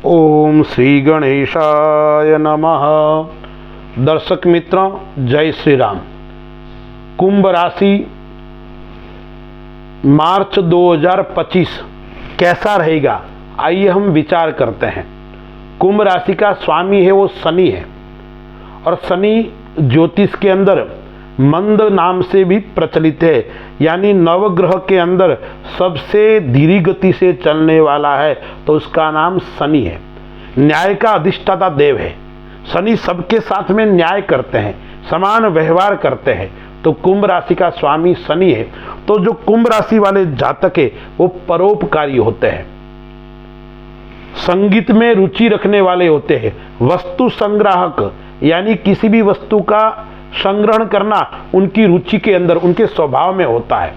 ओम श्री गणेशाय नमः। दर्शक मित्रों, जय श्री राम। कुंभ राशि मार्च 2025 कैसा रहेगा, आइए हम विचार करते हैं। कुंभ राशि का स्वामी है वो शनि है, और शनि ज्योतिष के अंदर मंद नाम से भी प्रचलित है, यानी नवग्रह के अंदर सबसे धीरी गति से चलने वाला है, तो उसका नाम शनि है। न्याय का अधिष्ठाता देव है। शनि सबके साथ में न्याय करते हैं, समान व्यवहार करते हैं, तो कुंभ राशि का स्वामी शनि है। तो जो कुंभ राशि वाले जातक है वो परोपकारी होते हैं, संगीत में रुचि रखने वाले होते हैं, वस्तु संग्राहक यानी किसी भी वस्तु का संग्रहण करना उनकी रुचि के अंदर, उनके स्वभाव में होता है।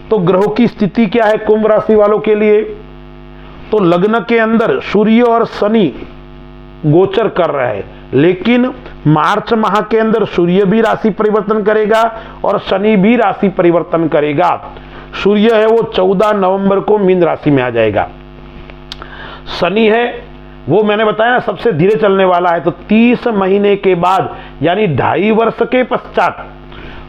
तो ग्रहों की स्थिति क्या है कुंभ राशि वालों के लिए? तो लग्न के अंदर सूर्य और शनि गोचर कर रहे हैं, लेकिन मार्च माह के अंदर सूर्य भी राशि परिवर्तन करेगा और शनि भी राशि परिवर्तन करेगा। सूर्य है वो 14 नवंबर को मीन राशि में आ जाएगा। शनि है वो मैंने बताया ना सबसे धीरे चलने वाला है, तो 30 महीने के बाद यानी 2.5 वर्ष के पश्चात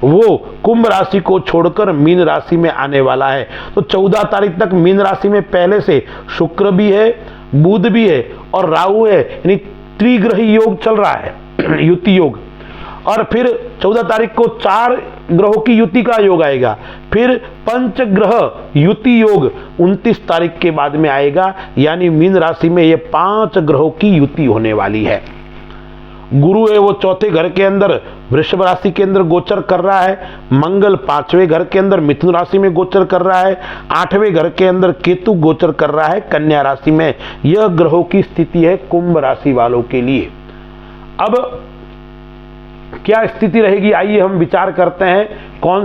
वो कुंभ राशि को छोड़कर मीन राशि में आने वाला है। तो 14 तारीख तक मीन राशि में पहले से शुक्र भी है, बुध भी है और राहु है, यानी त्रिग्रही योग चल रहा है, युति योग। और फिर 14 तारीख को 4 ग्रहों की युति का योग आएगा, फिर पंचग्रह युति योग 29 तारीख के बाद में आएगा, यानी मीन राशि में ये 5 ग्रहों की युति होने वाली है। गुरु है वो 4थे घर के अंदर वृषभ राशि के अंदर गोचर कर रहा है, मंगल 5वें घर के अंदर मिथुन राशि में गोचर कर रहा है, 8वें घर के अंदर केतु गोचर कर रहा है कन्या राशि में। यह ग्रहों की स्थिति है कुंभ राशि वालों के लिए। अब क्या स्थिति रहेगी, आइए हम विचार करते हैं। कौन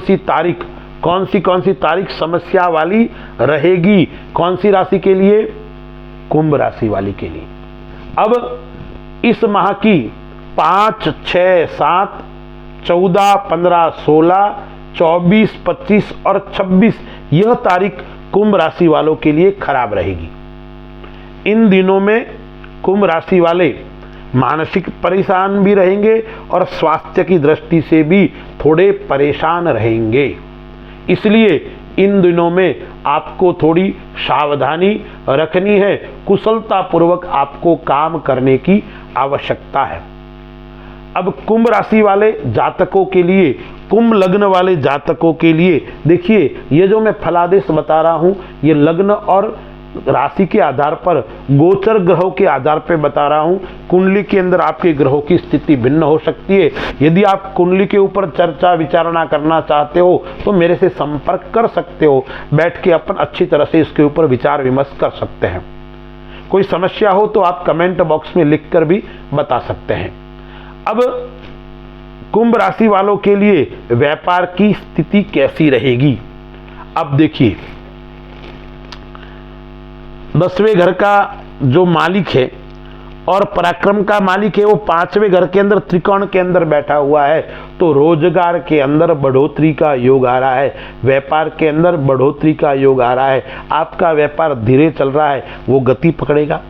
सी तारीख समस्या वाली रहेगी, कौन सी राशि के लिए? कुंभ राशि वाली के लिए। अब इस माह की 5, 6, 7, 14, 15, 16, 24, 25 और 26 यह तारीख कुंभ राशि वालों के लिए खराब रहेगी। इन दिनों में कुंभ राशि वाले मानसिक परेशान भी रहेंगे और स्वास्थ्य की दृष्टि से भी थोड़े परेशान रहेंगे। इसलिए इन दिनों में आपको थोड़ी सावधानी रखनी है, कुशलता पूर्वक आपको काम करने की आवश्यकता है। अब कुंभ राशि वाले जातकों के लिए, कुंभ लग्न वाले जातकों के लिए देखिए, ये जो मैं फलादेश बता रहा हूं ये लग्न और राशि के आधार पर, गोचर ग्रहों के आधार पर बता रहा हूं। कुंडली के अंदर आपके ग्रहों की स्थिति भिन्न हो सकती है। यदि आप कुंडली के ऊपर चर्चा विचारणा करना चाहते हो तो मेरे से संपर्क कर सकते हो, बैठ के अपन अच्छी तरह से इसके ऊपर विचार विमर्श कर सकते हैं। कोई समस्या हो तो आप कमेंट बॉक्स में लिखकर भी बता सकते हैं। अब कुंभ राशि वालों के लिए व्यापार की स्थिति कैसी रहेगी? अब देखिए, 10वें घर का जो मालिक है और पराक्रम का मालिक है वो 5वें घर के अंदर त्रिकोण के अंदर बैठा हुआ है, तो रोजगार के अंदर बढ़ोतरी का योग आ रहा है, व्यापार के अंदर बढ़ोतरी का योग आ रहा है। आपका व्यापार धीरे चल रहा है, वो गति पकड़ेगा,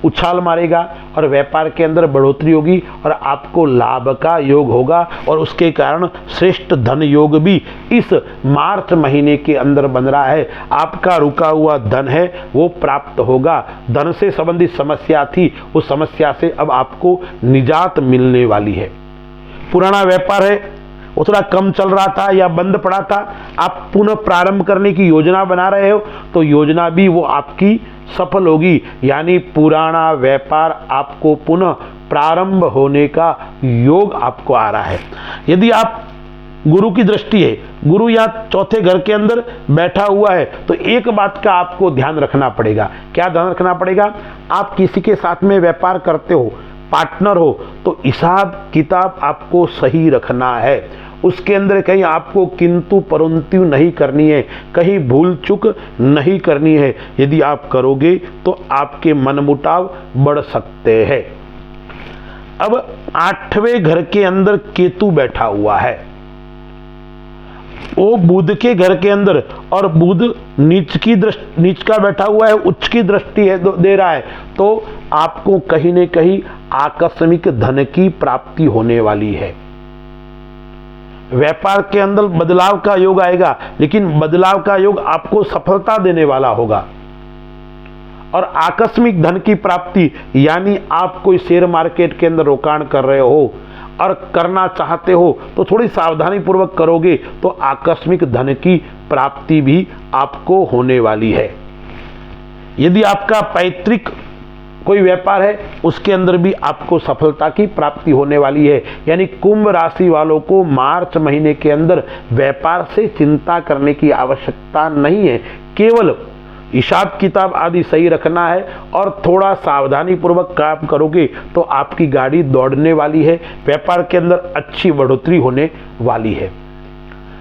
उछाल मारेगा और व्यापार के अंदर बढ़ोतरी होगी और आपको लाभ का योग होगा, और उसके कारण श्रेष्ठ धन योग भी इस मार्च महीने के अंदर बन रहा है। आपका रुका हुआ धन है वो प्राप्त होगा। धन से संबंधित समस्या थी, उस समस्या से अब आपको निजात मिलने वाली है। पुराना व्यापार है वो थोड़ा कम चल रहा था या बंद पड़ा था, आप पुनः प्रारंभ करने की योजना बना रहे हो, तो योजना भी वो आपकी सफल होगी, यानी पुराना व्यापार आपको पुनः प्रारंभ होने का योग आपको आ रहा है। यदि आप गुरु की दृष्टि है, गुरु यहाँ 4थे घर के अंदर बैठा हुआ है, तो एक बात का आपको ध्यान रखना पड़ेगा। क्या ध्यान रखना पड़ेगा? आप किसी के साथ में व्यापार करते हो, पार्टनर हो, तो हिसाब किताब आपको सही रखना है। उसके अंदर कहीं आपको किंतु परंतु नहीं करनी है, कहीं भूल चूक नहीं करनी है। यदि आप करोगे तो आपके मनमुटाव बढ़ सकते हैं। अब 8वें घर के अंदर केतु बैठा हुआ है। वो बुध के घर के अंदर, और बुध नीच का बैठा हुआ है, उच्च की दृष्टि है दे रहा है, तो आपको कहीं न कहीं आकस्मिक धन की प्राप्ति होने वाली है। व्यापार के अंदर बदलाव का योग आएगा, लेकिन बदलाव का योग आपको सफलता देने वाला होगा। और आकस्मिक धन की प्राप्ति यानी आप कोई शेयर मार्केट के अंदर रोकाण कर रहे हो और करना चाहते हो तो थोड़ी सावधानी पूर्वक करोगे तो आकस्मिक धन की प्राप्ति भी आपको होने वाली है। यदि आपका पैतृक कोई व्यापार है उसके अंदर भी आपको सफलता की प्राप्ति होने वाली है। यानी कुंभ राशि वालों को मार्च महीने के अंदर व्यापार से चिंता करने की आवश्यकता नहीं है, केवल हिसाब किताब आदि सही रखना है और थोड़ा सावधानी पूर्वक काम करोगे तो आपकी गाड़ी दौड़ने वाली है, व्यापार के अंदर अच्छी बढ़ोतरी होने वाली है।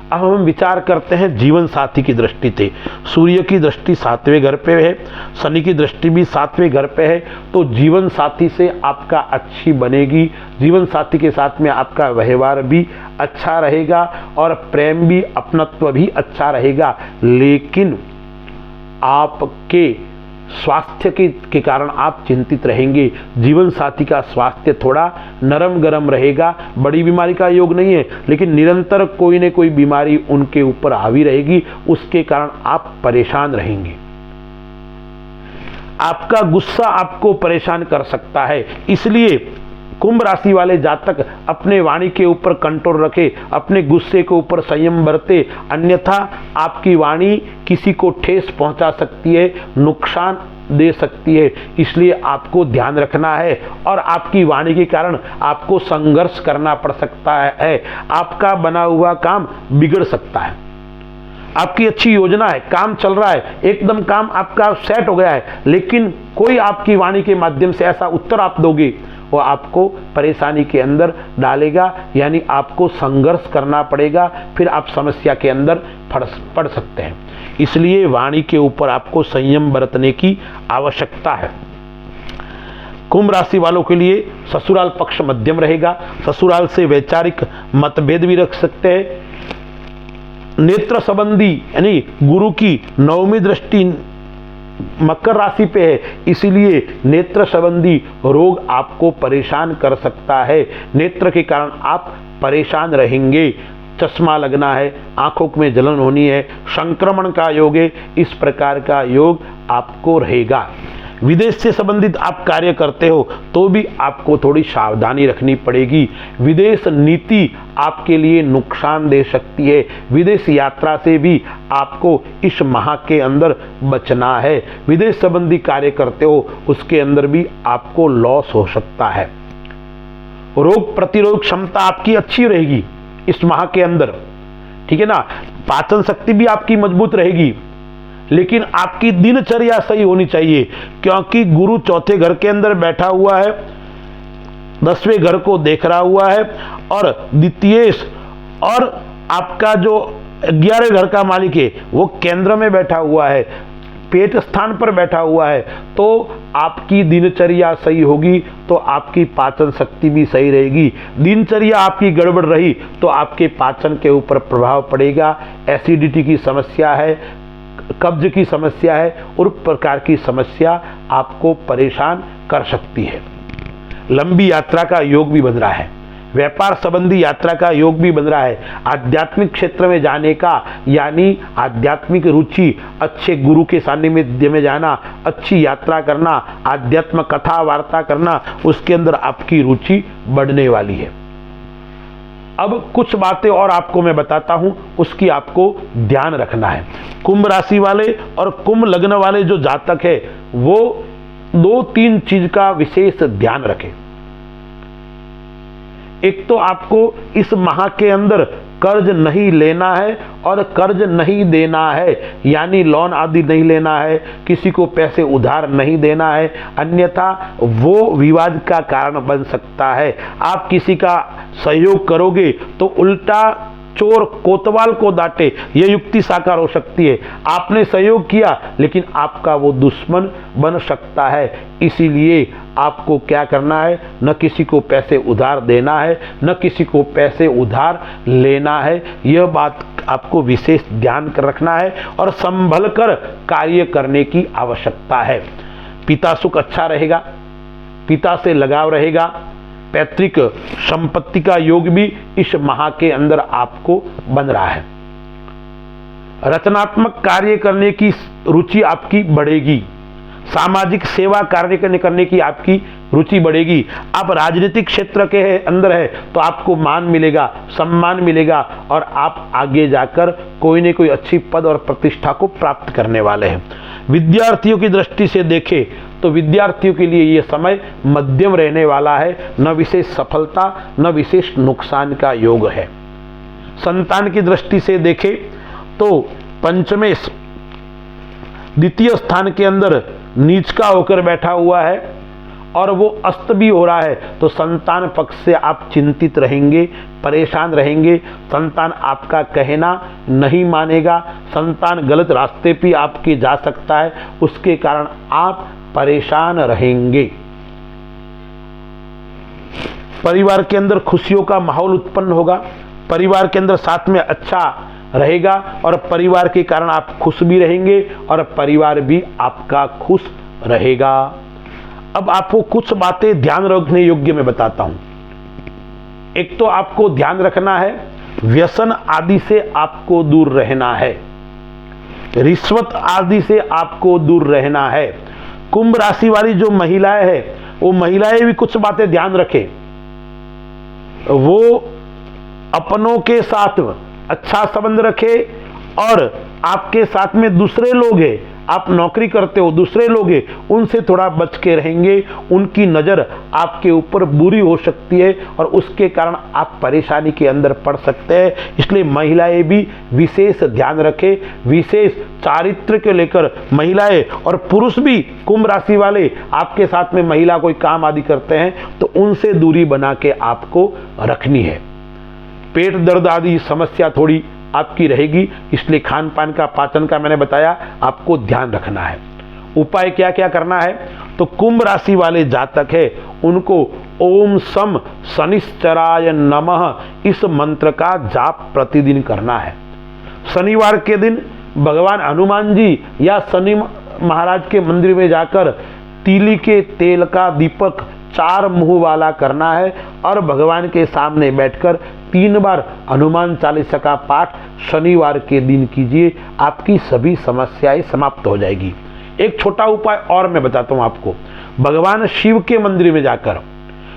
अब हम विचार करते हैं जीवन साथी की दृष्टि से। सूर्य की दृष्टि 7वें घर पे है, शनि की दृष्टि भी 7वें घर पे है, तो जीवन साथी से आपका अच्छी बनेगी। जीवन साथी के साथ में आपका व्यवहार भी अच्छा रहेगा और प्रेम भी, अपनत्व भी अच्छा रहेगा। लेकिन आपके स्वास्थ्य के कारण आप चिंतित रहेंगे। जीवन साथी का स्वास्थ्य थोड़ा नरम गरम रहेगा, बड़ी बीमारी का योग नहीं है, लेकिन निरंतर कोई न कोई बीमारी उनके ऊपर हावी रहेगी, उसके कारण आप परेशान रहेंगे। आपका गुस्सा आपको परेशान कर सकता है, इसलिए कुंभ राशि वाले जातक अपने वाणी के ऊपर कंट्रोल रखे, अपने गुस्से के ऊपर संयम बरते, अन्यथा आपकी वाणी किसी को ठेस पहुंचा सकती है, नुकसान दे सकती है। इसलिए आपको ध्यान रखना है और आपकी वाणी के कारण आपको संघर्ष करना पड़ सकता है। आपका बना हुआ काम बिगड़ सकता है। आपकी अच्छी योजना है, काम चल रहा है, एकदम काम आपका सेट हो गया है, लेकिन कोई आपकी वाणी के माध्यम से ऐसा उत्तर आप दोगे वो आपको परेशानी के अंदर डालेगा, यानी आपको संघर्ष करना पड़ेगा, फिर आप समस्या के अंदर पड़ सकते हैं। इसलिए वाणी के ऊपर आपको संयम बरतने की आवश्यकता है। कुंभ राशि वालों के लिए ससुराल पक्ष मध्यम रहेगा, ससुराल से वैचारिक मतभेद भी रख सकते हैं। नेत्र संबंधी यानी गुरु की 9वीं दृष्टि मकर राशि पे है, इसीलिए नेत्र संबंधी रोग आपको परेशान कर सकता है। नेत्र के कारण आप परेशान रहेंगे, चश्मा लगना है, आंखों में जलन होनी है, संक्रमण का योग है, इस प्रकार का योग आपको रहेगा। विदेश से संबंधित आप कार्य करते हो तो भी आपको थोड़ी सावधानी रखनी पड़ेगी। विदेश नीति आपके लिए नुकसान दे सकती है। विदेश यात्रा से भी आपको इस माह के अंदर बचना है। विदेश संबंधी कार्य करते हो उसके अंदर भी आपको लॉस हो सकता है। रोग प्रतिरोधक क्षमता आपकी अच्छी रहेगी इस माह के अंदर, ठीक है ना। पाचन शक्ति भी आपकी मजबूत रहेगी, लेकिन आपकी दिनचर्या सही होनी चाहिए, क्योंकि गुरु चौथे घर के अंदर बैठा हुआ है, 10वें घर को देख रहा हुआ है और द्वितीय और आपका जो 11वें घर का मालिक है वो केंद्र में बैठा हुआ है, पेट स्थान पर बैठा हुआ है। तो आपकी दिनचर्या सही होगी तो आपकी पाचन शक्ति भी सही रहेगी। दिनचर्या आपकी गड़बड़ रही तो आपके पाचन के ऊपर प्रभाव पड़ेगा। एसिडिटी की समस्या है, कब्ज की समस्या है और प्रकार की समस्या आपको परेशान कर सकती है। लंबी यात्रा का योग भी बन रहा है, व्यापार संबंधी यात्रा का योग भी बन रहा है। आध्यात्मिक क्षेत्र में जाने का यानी आध्यात्मिक रुचि, अच्छे गुरु के सानिध्य में जाना, अच्छी यात्रा करना, आध्यात्म कथा वार्ता करना, उसके अंदर आपकी रुचि बढ़ने वाली है। अब कुछ बातें और आपको मैं बताता हूं, उसकी आपको ध्यान रखना है। कुंभ राशि वाले और कुंभ लग्न वाले जो जातक है वो 2-3 चीज का विशेष ध्यान रखें। एक तो आपको इस माह के अंदर कर्ज नहीं लेना है और कर्ज नहीं देना है, यानी लोन आदि नहीं लेना है, किसी को पैसे उधार नहीं देना है, अन्यथा वो विवाद का कारण बन सकता है। आप किसी का सहयोग करोगे तो उल्टा चोर कोतवाल को डांटे, यह युक्ति साकार हो सकती है। आपने सहयोग किया लेकिन आपका वो दुश्मन बन सकता है। इसीलिए आपको क्या करना है, न किसी को पैसे उधार देना है, न किसी को पैसे उधार लेना है। यह बात आपको विशेष ध्यान रखना है और संभल कर कार्य करने की आवश्यकता है। पिता सुख अच्छा रहेगा, पिता से लगाव रहेगा, पैतृक संपत्ति का योग भी इस माह के अंदर आपको बन रहा है। रचनात्मक कार्य करने की रुचि आपकी बढ़ेगी, सामाजिक सेवा कार्य करने की आपकी रुचि बढ़ेगी। आप राजनीतिक क्षेत्र के अंदर है तो आपको मान मिलेगा, सम्मान मिलेगा और आप आगे जाकर कोई न कोई अच्छी पद और प्रतिष्ठा को प्राप्त करने वाले हैं। विद्यार्थियों की दृष्टि से देखें तो विद्यार्थियों के लिए यह समय मध्यम रहने वाला है, न विशेष सफलता न विशेष नुकसान का योग है। संतान की दृष्टि से देखें तो पंचमेश द्वितीय स्थान के अंदर नीच का होकर बैठा हुआ है और वो अस्त भी हो रहा है, तो संतान पक्ष से आप चिंतित रहेंगे, परेशान रहेंगे। संतान आपका कहना नहीं मानेगा, संतान गलत रास्ते पे आपके जा सकता है, उसके कारण आप परेशान रहेंगे। परिवार के अंदर खुशियों का माहौल उत्पन्न होगा, परिवार के अंदर साथ में अच्छा रहेगा और परिवार के कारण आप खुश भी रहेंगे और परिवार भी आपका खुश रहेगा। अब आपको कुछ बातें ध्यान रखने योग्य मैं बताता हूं। एक तो आपको ध्यान रखना है, व्यसन आदि से आपको दूर रहना है, रिश्वत आदि से आपको दूर रहना है। कुंभ राशि वाली जो महिलाएं हैं वो महिलाएं भी कुछ बातें ध्यान रखें। वो अपनों के साथ अच्छा संबंध रखे और आपके साथ में दूसरे लोग हैं, आप नौकरी करते हो, दूसरे लोग हैं, उनसे थोड़ा बच के रहेंगे। उनकी नज़र आपके ऊपर बुरी हो सकती है और उसके कारण आप परेशानी के अंदर पड़ सकते हैं। इसलिए महिलाएं भी विशेष ध्यान रखें, विशेष चारित्र के लेकर महिलाएं और पुरुष भी कुंभ राशि वाले आपके साथ में महिला कोई काम आदि करते हैं तो उनसे दूरी बना के आपको रखनी है। पेट दर्द आदि समस्या थोड़ी आपकी रहेगी, इसलिए खान पान का, पाचन का मैंने बताया आपको ध्यान रखना है। उपाय क्या क्या करना है, तो कुंभ राशि वाले जातक है उनको ओम सम शनिश्चराय नमः इस मंत्र का जाप प्रतिदिन करना है। शनिवार के दिन भगवान हनुमान जी या शनि महाराज के मंदिर में जाकर तीली के तेल का दीपक 4 मुंह वाला करना है और भगवान के सामने बैठकर 3 बार हनुमान चालीसा का पाठ शनिवार के दिन कीजिए, आपकी सभी समस्याएं समाप्त हो जाएगी। एक छोटा उपाय और मैं बताता हूं आपको। भगवान शिव के मंदिर में जाकर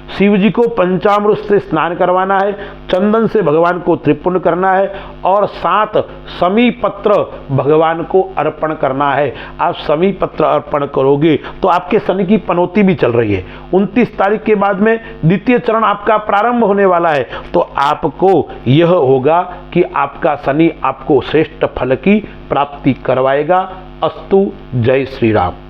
शिव जी को पंचामृत से स्नान करवाना है, चंदन से भगवान को त्रिपुंड करना है और 7 समी पत्र भगवान को अर्पण करना है। आप समी पत्र अर्पण करोगे तो आपके शनि की पनौती भी चल रही है। 29 तारीख के बाद में द्वितीय चरण आपका प्रारंभ होने वाला है, तो आपको यह होगा कि आपका शनि आपको श्रेष्ठ फल की प्राप्ति करवाएगा। अस्तु, जय श्री राम।